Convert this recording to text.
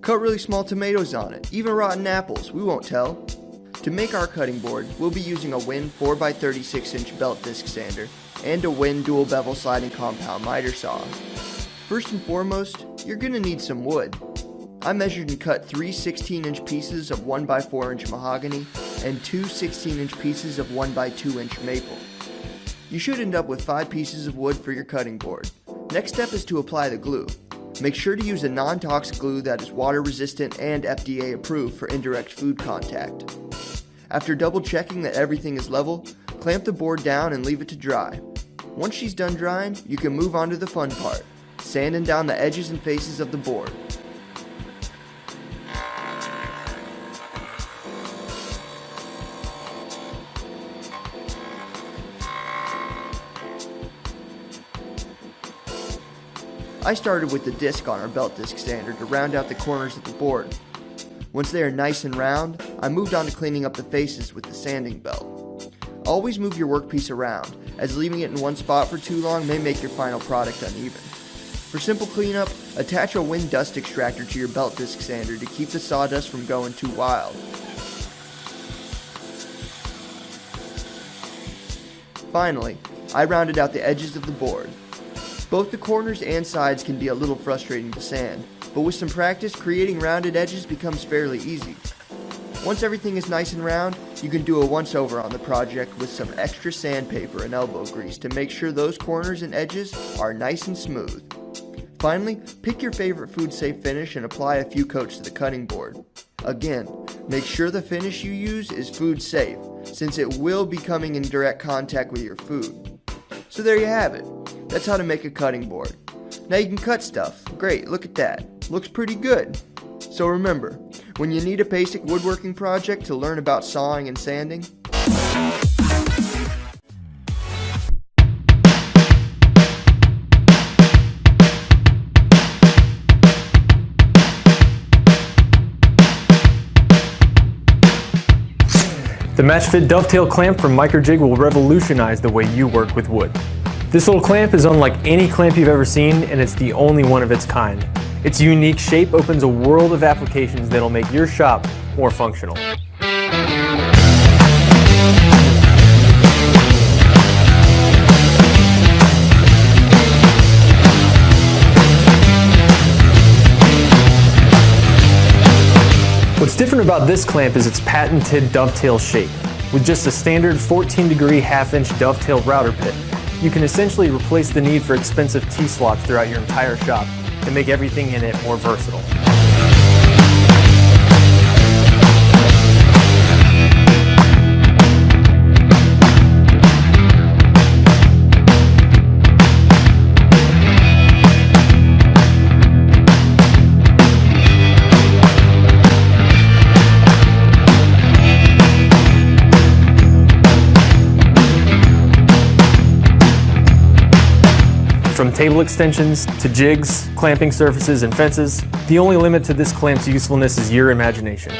Cut really small tomatoes on it, even rotten apples, we won't tell. To make our cutting board, we'll be using a Win 4x36" belt disc sander and a Win dual bevel sliding compound miter saw. First and foremost, you're going to need some wood. I measured and cut 3 16" pieces of 1x4" mahogany and 2 16" pieces of 1x2" maple. You should end up with 5 pieces of wood for your cutting board. Next step is to apply the glue. Make sure to use a non-toxic glue that is water resistant and FDA approved for indirect food contact. After double checking that everything is level, clamp the board down and leave it to dry. Once she's done drying, you can move on to the fun part, sanding down the edges and faces of the board. I started with the disc on our belt disc sander to round out the corners of the board. Once they are nice and round, I moved on to cleaning up the faces with the sanding belt. Always move your workpiece around, as leaving it in one spot for too long may make your final product uneven. For simple cleanup, attach a Win dust extractor to your belt disc sander to keep the sawdust from going too wild. Finally, I rounded out the edges of the board. Both the corners and sides can be a little frustrating to sand, but with some practice, creating rounded edges becomes fairly easy. Once everything is nice and round, you can do a once-over on the project with some extra sandpaper and elbow grease to make sure those corners and edges are nice and smooth. Finally, pick your favorite food-safe finish and apply a few coats to the cutting board. Again, make sure the finish you use is food-safe, since it will be coming in direct contact with your food. So there you have it. That's how to make a cutting board. Now you can cut stuff. Great, look at that. Looks pretty good. So remember, when you need a basic woodworking project to learn about sawing and sanding, the Match Fit Dovetail Clamp from Microjig will revolutionize the way you work with wood. This little clamp is unlike any clamp you've ever seen, and it's the only one of its kind. Its unique shape opens a world of applications that'll make your shop more functional. What's different about this clamp is its patented dovetail shape. With just a standard 14-degree half-inch dovetail router pit, you can essentially replace the need for expensive T-slots throughout your entire shop and make everything in it more versatile. From table extensions to jigs, clamping surfaces, and fences, the only limit to this clamp's usefulness is your imagination.